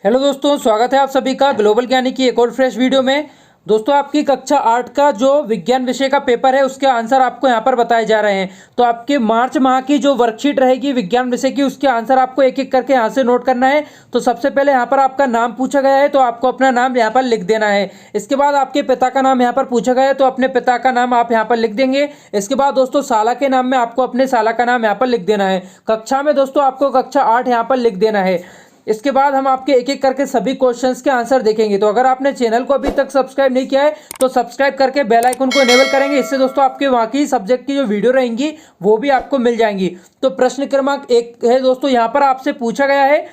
Hello दोस्तों, स्वागत है आप सभी का ग्लोबल ज्ञानी की एक और फ्रेश वीडियो में। दोस्तों, आपकी कक्षा 8 का जो विज्ञान विषय का पेपर है उसके आंसर आपको यहाँ पर बताए जा रहे हैं। तो आपके मार्च माह की जो वर्कशीट रहेगी विज्ञान विषय की, उसके आंसर आपको एक एक करके यहाँ से नोट करना है। तो सबसे पहले यहाँ पर आपका नाम पूछा गया है, तो आपको अपना नाम यहाँ पर लिख देना है। इसके बाद आपके पिता का नाम यहाँ पर पूछा गया है, तो अपने पिता का नाम आप यहाँ पर लिख देंगे। इसके बाद दोस्तों साला के नाम में आपको अपने साला का नाम यहाँ पर लिख देना है। कक्षा में दोस्तों आपको कक्षा 8 यहाँ पर लिख देना है। इसके बाद हम आपके एक एक करके सभी क्वेश्चंस के आंसर देखेंगे। तो अगर आपने चैनल को अभी तक सब्सक्राइब नहीं किया है तो सब्सक्राइब करके बेल आइकन को इनेबल करेंगे। इससे दोस्तों आपके बाकी सब्जेक्ट की जो वीडियो रहेंगी वो भी आपको मिल जाएंगी। तो प्रश्न क्रमांक 1 है दोस्तों, यहाँ पर आपसे पूछा गया है,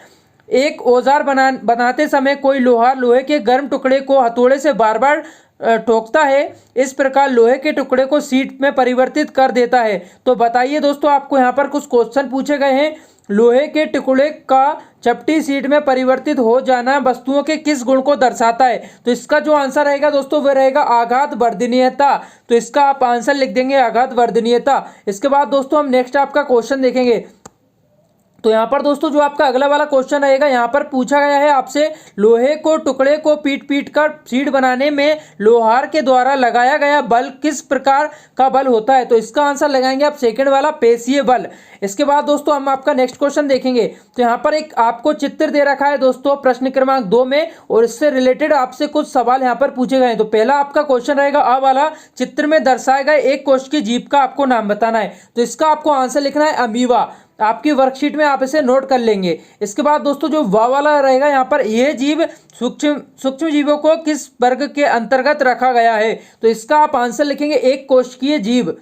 एक औजार बनाते समय कोई लोहार लोहे के गर्म टुकड़े को हथौड़े से बार बार ठोकता है, इस प्रकार लोहे के टुकड़े को शीट में परिवर्तित कर देता है। तो बताइए दोस्तों, आपको यहाँ पर कुछ क्वेश्चन पूछे गए हैं। लोहे के टुकड़े का चपटी शीट में परिवर्तित हो जाना वस्तुओं के किस गुण को दर्शाता है? तो इसका जो आंसर रहेगा दोस्तों वह रहेगा आघात वर्धनीयता। तो इसका आप आंसर लिख देंगे आघात वर्धनीयता। इसके बाद दोस्तों हम नेक्स्ट आपका क्वेश्चन देखेंगे। तो यहाँ पर दोस्तों जो आपका अगला वाला क्वेश्चन रहेगा, यहाँ पर पूछा गया है आपसे, लोहे को टुकड़े को पीट पीट कर शीट बनाने में लोहार के द्वारा लगाया गया बल किस प्रकार का बल होता है? तो इसका आंसर लगाएंगे आप सेकंड वाला, पेशीय बल। इसके बाद दोस्तों हम आपका नेक्स्ट क्वेश्चन देखेंगे। तो यहाँ पर एक आपको चित्र दे रखा है दोस्तों प्रश्न क्रमांक 2 में, और इससे रिलेटेड आपसे कुछ सवाल यहाँ पर पूछे गए हैं। तो पहला आपका क्वेश्चन रहेगा, आ वाला चित्र में दर्शाए गए एक कोश की जीभ का आपको नाम बताना है। तो इसका आपको आंसर लिखना है अमीबा। आपकी वर्कशीट में आप इसे नोट कर लेंगे। इसके बाद दोस्तों जो वा वाला रहेगा, यहाँ पर यह जीव सूक्ष्म जीवों को किस वर्ग के अंतर्गत रखा गया है? तो इसका आप आंसर लिखेंगे एक कोशिकीय जीव।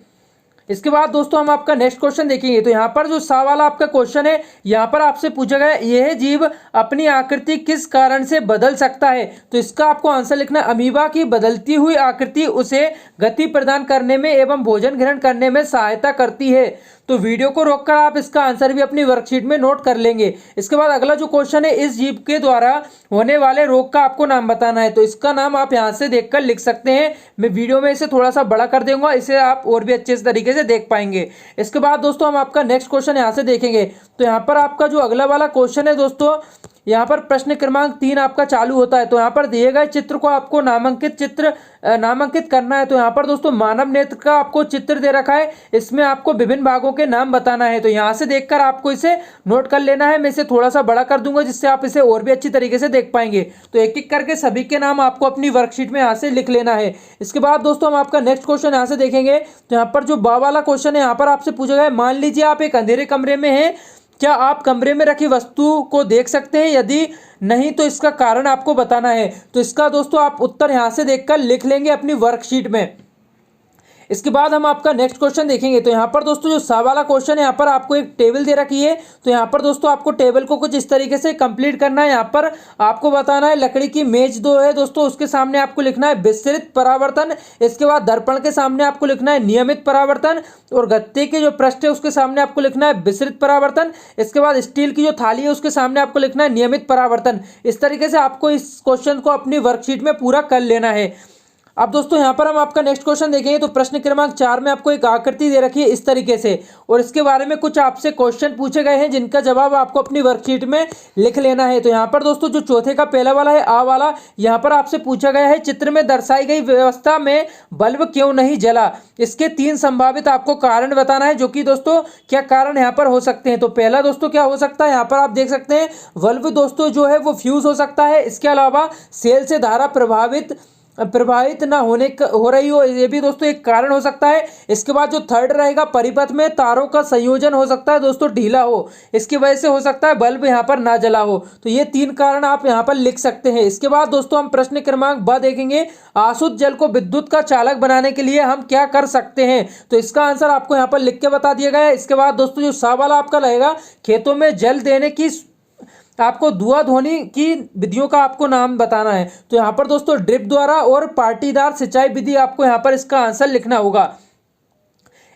इसके बाद दोस्तों हम आपका नेक्स्ट क्वेश्चन देखेंगे। तो यहाँ पर जो सा वाला आपका क्वेश्चन है, यहाँ पर आपसे पूछा गया यह जीव अपनी आकृति किस कारण से बदल सकता है? तो इसका आपको आंसर लिखना है अमीबा की बदलती हुई आकृति उसे गति प्रदान करने में एवं भोजन ग्रहण करने में सहायता करती है। तो वीडियो को रोककर आप इसका आंसर भी अपनी वर्कशीट में नोट कर लेंगे। इसके बाद अगला जो क्वेश्चन है, इस जीव के द्वारा होने वाले रोग का आपको नाम बताना है। तो इसका नाम आप यहाँ से देखकर लिख सकते हैं। मैं वीडियो में इसे थोड़ा सा बड़ा कर दूंगा, इसे आप और भी अच्छे तरीके से देख पाएंगे। इसके बाद दोस्तों हम आपका नेक्स्ट क्वेश्चन यहाँ से देखेंगे। तो यहाँ पर आपका जो अगला वाला क्वेश्चन है दोस्तों, यहाँ पर प्रश्न क्रमांक 3 आपका चालू होता है। तो यहाँ पर दिए गए चित्र को आपको नामांकित करना है। तो यहाँ पर दोस्तों मानव नेत्र का आपको चित्र दे रखा है, इसमें आपको विभिन्न भागों के नाम बताना है। तो यहाँ से देखकर आपको इसे नोट कर लेना है। मैं इसे थोड़ा सा बड़ा कर दूंगा जिससे आप इसे और भी अच्छी तरीके से देख पाएंगे। तो एक एक करके सभी के नाम आपको अपनी वर्कशीट में यहाँ से लिख लेना है। इसके बाद दोस्तों हम आपका नेक्स्ट क्वेश्चन यहाँ से देखेंगे। तो यहाँ पर जो बा वाला क्वेश्चन है, यहाँ पर आपसे पूछा गया, मान लीजिए आप एक अंधेरे कमरे में हैं, क्या आप कमरे में रखी वस्तु को देख सकते हैं? यदि नहीं तो इसका कारण आपको बताना है। तो इसका दोस्तों आप उत्तर यहां से देखकर लिख लेंगे अपनी वर्कशीट में। इसके बाद हम आपका नेक्स्ट क्वेश्चन देखेंगे। तो यहाँ पर दोस्तों जो सा वाला क्वेश्चन है, यहाँ पर आपको एक टेबल दे रखी है। तो यहाँ पर दोस्तों आपको टेबल को कुछ इस तरीके से कंप्लीट करना है। यहाँ पर आपको बताना है लकड़ी की मेज 2 है दोस्तों, उसके सामने आपको लिखना है विस्तृत परावर्तन। इसके बाद दर्पण के सामने आपको लिखना है नियमित परावर्तन, और गत्ते के जो पृष्ठ है उसके सामने आपको लिखना है विस्तृत परावर्तन। इसके बाद स्टील की जो थाली है उसके सामने आपको लिखना है नियमित परावर्तन। इस तरीके से आपको इस क्वेश्चन को अपनी वर्कशीट में पूरा कर लेना है। अब दोस्तों यहाँ पर हम आपका नेक्स्ट क्वेश्चन देखेंगे। तो प्रश्न क्रमांक 4 में आपको एक आकृति दे रखी है इस तरीके से, और इसके बारे में कुछ आपसे क्वेश्चन पूछे गए हैं जिनका जवाब आपको अपनी वर्कशीट में लिख लेना है। तो यहाँ पर दोस्तों जो चौथे का पहला वाला है आ वाला, यहाँ पर आपसे पूछा गया है, चित्र में दर्शाई गई व्यवस्था में बल्ब क्यों नहीं जला? इसके 3 संभावित आपको कारण बताना है, जो कि दोस्तों क्या कारण यहाँ पर हो सकते हैं। तो पहला दोस्तों क्या हो सकता है, यहाँ पर आप देख सकते हैं बल्ब दोस्तों जो है वो फ्यूज हो सकता है। इसके अलावा सेल से धारा प्रभावित ना हो रही हो, ये भी दोस्तों एक कारण हो सकता है। इसके बाद जो थर्ड रहेगा, परिपथ में तारों का संयोजन हो सकता है दोस्तों ढीला हो, इसकी वजह से हो सकता है बल्ब यहाँ पर ना जला हो। तो ये 3 कारण आप यहाँ पर लिख सकते हैं। इसके बाद दोस्तों हम प्रश्न क्रमांक ब देखेंगे, अशुद्ध जल को विद्युत का चालक बनाने के लिए हम क्या कर सकते हैं? तो इसका आंसर आपको यहाँ पर लिख के बता दिया गया है। इसके बाद दोस्तों जो सा वाला आपका रहेगा, खेतों में जल देने की आपको धुआं धोनी की विधियों का आपको नाम बताना है। तो यहाँ पर दोस्तों ड्रिप द्वारा और पाटीदार सिंचाई विधि आपको यहाँ पर इसका आंसर लिखना होगा।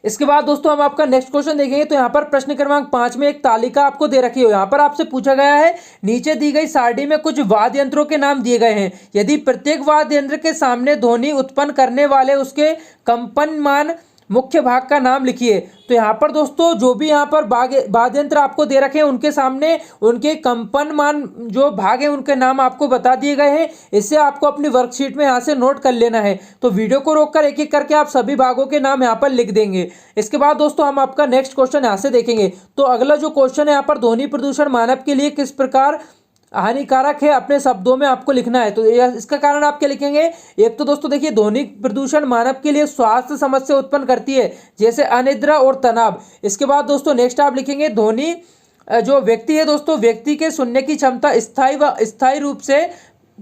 इसके बाद दोस्तों हम आपका नेक्स्ट क्वेश्चन देखेंगे। तो यहाँ पर प्रश्न क्रमांक 5 में एक तालिका आपको दे रखी है। यहाँ पर आपसे पूछा गया है, नीचे दी गई सारणी में कुछ वाद्य यंत्रों के नाम दिए गए हैं। यदि प्रत्येक वाद्य यंत्र के सामने ध्वनि उत्पन्न करने वाले उसके कंपन मान मुख्य भाग का नाम लिखिए। तो यहाँ पर दोस्तों जो भी यहाँ पर वाद्य यंत्र आपको दे रखे हैं उनके सामने उनके कंपनमान जो भाग हैं उनके नाम आपको बता दिए गए हैं। इससे आपको अपनी वर्कशीट में यहाँ से नोट कर लेना है। तो वीडियो को रोककर एक एक करके आप सभी भागों के नाम यहाँ पर लिख देंगे। इसके बाद दोस्तों हम आपका नेक्स्ट क्वेश्चन यहाँ से देखेंगे। तो अगला जो क्वेश्चन है यहाँ पर, ध्वनि प्रदूषण मानव के लिए किस प्रकार हानिकारक है, अपने शब्दों में आपको लिखना है। तो इसका कारण आप क्या लिखेंगे। एक तो दोस्तों देखिए, ध्वनि प्रदूषण मानव के लिए स्वास्थ्य समस्या उत्पन्न करती है, जैसे अनिद्रा और तनाव। इसके बाद दोस्तों नेक्स्ट आप लिखेंगे, ध्वनि जो व्यक्ति है दोस्तों, व्यक्ति के सुनने की क्षमता स्थायी रूप से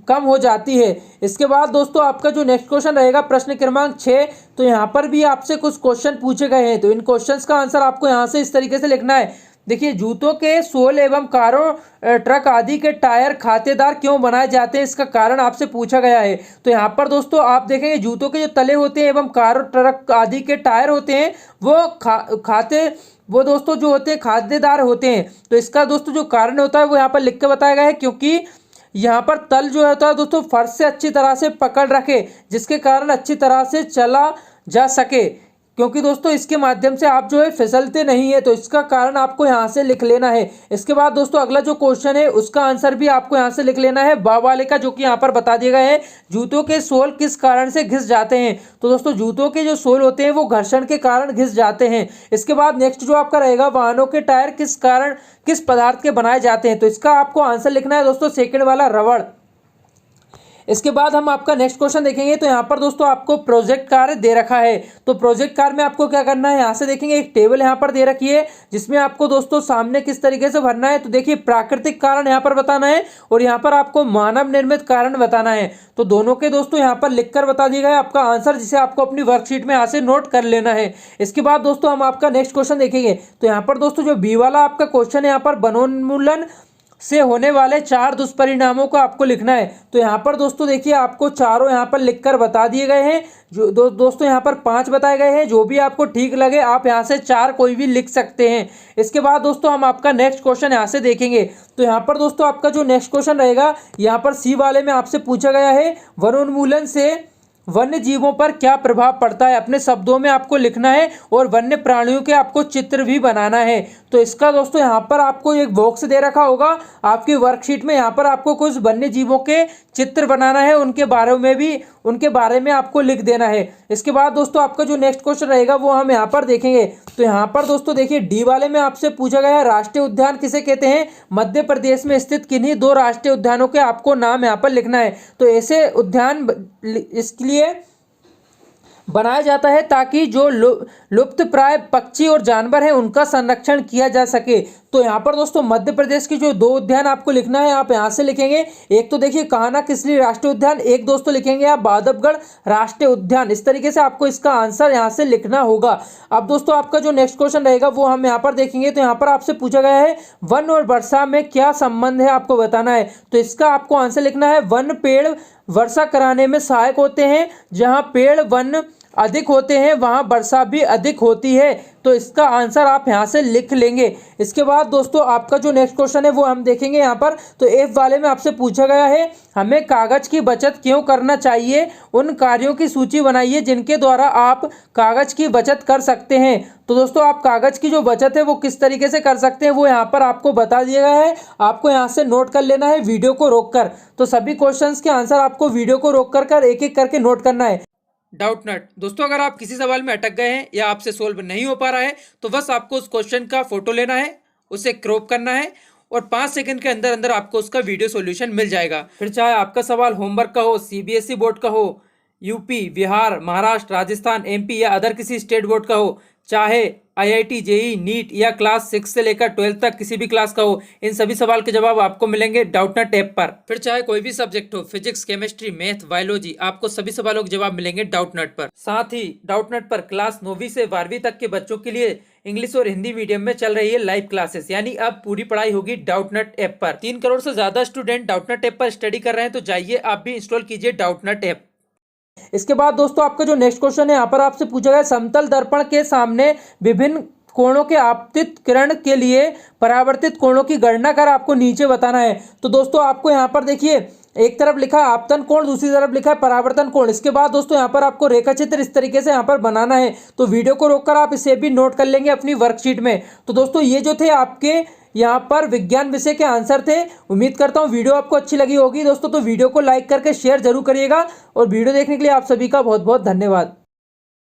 कम हो जाती है। इसके बाद दोस्तों आपका जो नेक्स्ट क्वेश्चन रहेगा प्रश्न क्रमांक 6। तो यहाँ पर भी आपसे कुछ क्वेश्चन पूछे गए हैं। तो इन क्वेश्चंस का आंसर आपको यहाँ से इस तरीके से लिखना है। देखिए, जूतों के सोल एवं कारों, ट्रक आदि के टायर खातेदार क्यों बनाए जाते हैं, इसका कारण आपसे पूछा गया है। तो यहाँ पर दोस्तों आप देखेंगे, जूतों के जो तले होते हैं एवं कारों, ट्रक आदि के टायर होते हैं वो दोस्तों जो होते हैं खातेदार होते हैं। तो इसका दोस्तों जो कारण होता है वो यहाँ पर लिख के बताया गया है, क्योंकि यहाँ पर तल जो होता है दोस्तों फर्श से अच्छी तरह से पकड़ रखे, जिसके कारण अच्छी तरह से चला जा सके, क्योंकि दोस्तों इसके माध्यम से आप जो है फिसलते नहीं है। तो इसका कारण आपको यहाँ से लिख लेना है। इसके बाद दोस्तों अगला जो क्वेश्चन है उसका आंसर भी आपको यहाँ से लिख लेना है, बा वाले का, जो कि यहाँ पर बता दिया गया है। जूतों के सोल किस कारण से घिस जाते हैं। तो दोस्तों जूतों के जो सोल होते हैं वो घर्षण के कारण घिस जाते हैं। इसके बाद नेक्स्ट जो आपका रहेगा, वाहनों के टायर किस पदार्थ के बनाए जाते हैं। तो इसका आपको आंसर लिखना है दोस्तों, सेकंड वाला, रबड़। इसके बाद हम आपका नेक्स्ट क्वेश्चन देखेंगे। तो यहाँ पर दोस्तों आपको प्रोजेक्ट कार्य दे रखा है। तो प्रोजेक्ट कार्य में आपको क्या करना है, यहाँ से देखेंगे एक टेबल यहाँ पर दे रखी है, जिसमें आपको दोस्तों सामने किस तरीके से भरना है। तो देखिए, प्राकृतिक कारण यहाँ पर बताना है और यहाँ पर आपको मानव निर्मित कारण बताना है। तो दोनों के दोस्तों यहाँ पर लिखकर बता दिया गया है आपका आंसर, जिसे आपको अपनी वर्कशीट में यहाँ से नोट कर लेना है। इसके बाद दोस्तों हम आपका नेक्स्ट क्वेश्चन देखेंगे। तो यहाँ पर दोस्तों जो बी वाला आपका क्वेश्चन है, यहाँ पर वनोन्मूलन से होने वाले 4 दुष्परिणामों को आपको लिखना है। तो यहाँ पर दोस्तों देखिए, आपको चारों यहाँ पर लिखकर बता दिए गए हैं। जो दोस्तों यहाँ पर 5 बताए गए हैं, जो भी आपको ठीक लगे आप यहाँ से 4 कोई भी लिख सकते हैं। इसके बाद दोस्तों हम आपका नेक्स्ट क्वेश्चन यहाँ से देखेंगे। तो यहाँ पर दोस्तों आपका जो नेक्स्ट क्वेश्चन रहेगा, यहाँ पर सी वाले में आपसे पूछा गया है, वनोन्मूलन से वन्य जीवों पर क्या प्रभाव पड़ता है, अपने शब्दों में आपको लिखना है और वन्य प्राणियों के आपको चित्र भी बनाना है। तो इसका दोस्तों यहाँ पर आपको एक बॉक्स दे रखा होगा आपकी वर्कशीट में, यहाँ पर आपको कुछ वन्य जीवों के चित्र बनाना है, उनके बारे में आपको लिख देना है। इसके बाद दोस्तों आपका जो नेक्स्ट क्वेश्चन रहेगा वो हम यहाँ पर देखेंगे। तो यहाँ पर दोस्तों देखिए, डी वाले में आपसे पूछा गया है, राष्ट्रीय उद्यान किसे कहते हैं, मध्य प्रदेश में स्थित किन्हीं 2 राष्ट्रीय उद्यानों के आपको नाम यहाँ पर लिखना है। तो ऐसे उद्यान इसके लिए बनाया जाता है ताकि जो लुप्त प्राय पक्षी और जानवर हैं उनका संरक्षण किया जा सके। तो यहाँ पर दोस्तों मध्य प्रदेश की जो 2 उद्यान आपको लिखना है, आप यहाँ से लिखेंगे। एक तो देखिए कान्हा किसली राष्ट्रीय उद्यान, एक दोस्तों लिखेंगे आप बांधवगढ़ राष्ट्रीय उद्यान। इस तरीके से आपको इसका आंसर यहाँ से लिखना होगा। अब दोस्तों आपका जो नेक्स्ट क्वेश्चन रहेगा वो हम यहाँ पर देखेंगे। तो यहाँ पर आपसे पूछा गया है, वन और वर्षा में क्या संबंध है, आपको बताना है। तो इसका आपको आंसर लिखना है, वन पेड़ वर्षा कराने में सहायक होते हैं, जहाँ पेड़ वन अधिक होते हैं वहाँ वर्षा भी अधिक होती है। तो इसका आंसर आप यहाँ से लिख लेंगे। इसके बाद दोस्तों आपका जो नेक्स्ट क्वेश्चन है वो हम देखेंगे यहाँ पर। तो एफ वाले में आपसे पूछा गया है, हमें कागज की बचत क्यों करना चाहिए, उन कार्यों की सूची बनाइए जिनके द्वारा आप कागज की बचत कर सकते हैं। तो दोस्तों आप कागज की जो बचत है वो किस तरीके से कर सकते हैं वो यहाँ पर आपको बता दिया गया है, आपको यहाँ से नोट कर लेना है वीडियो को रोककर। तो सभी क्वेश्चंस के आंसर आपको वीडियो को रोक कर एक एक करके नोट करना है। डाउट नट दोस्तों, अगर आप किसी सवाल में अटक गए हैं या आपसे सोल्व नहीं हो पा रहा है तो बस आपको उस क्वेश्चन का फोटो लेना है, उसे क्रॉप करना है और 5 सेकंड के अंदर अंदर आपको उसका वीडियो सॉल्यूशन मिल जाएगा। फिर चाहे आपका सवाल होमवर्क का हो, सीबीएसई बोर्ड का हो, यूपी, बिहार, महाराष्ट्र, राजस्थान, एमपी या अदर किसी स्टेट बोर्ड का हो, चाहे आईआईटी, जेईई, नीट या क्लास 6 से लेकर 12 तक किसी भी क्लास का हो, इन सभी सवाल के जवाब आपको मिलेंगे डाउटनट ऐप पर। फिर चाहे कोई भी सब्जेक्ट हो, फिजिक्स, केमिस्ट्री, मैथ, बायोलॉजी, आपको सभी सवालों के जवाब मिलेंगे डाउटनट पर। साथ ही डाउटनट पर क्लास 9वीं से 12वीं तक के बच्चों के लिए इंग्लिश और हिंदी मीडियम में चल रही है लाइव क्लासेस, यानी अब पूरी पढ़ाई होगी डाउटनट ऐप पर। 3 करोड़ से ज्यादा स्टूडेंट डाउटनट ऐप पर स्टडी कर रहे हैं, तो जाइए आप भी इंस्टॉल कीजिए डाउटनट ऐप। इसके बाद दोस्तों आपका जो नेक्स्ट क्वेश्चन है, यहाँ पर आपसे पूछा गया, समतल दर्पण के सामने विभिन्न कोणों के आपतित किरण के लिए परावर्तित कोणों की गणना कर आपको नीचे बताना है। तो दोस्तों आपको यहाँ पर देखिए एक तरफ लिखा है आपतन कोण, दूसरी तरफ लिखा है परावर्तन कोण। इसके बाद दोस्तों यहाँ पर आपको रेखा चित्र इस तरीके से यहाँ पर बनाना है। तो वीडियो को रोककर आप इसे भी नोट कर लेंगे अपनी वर्कशीट में। तो दोस्तों ये जो थे आपके यहाँ पर विज्ञान विषय के आंसर थे। उम्मीद करता हूँ वीडियो आपको अच्छी लगी होगी दोस्तों। तो वीडियो को लाइक करके शेयर जरूर करिएगा और वीडियो देखने के लिए आप सभी का बहुत बहुत धन्यवाद।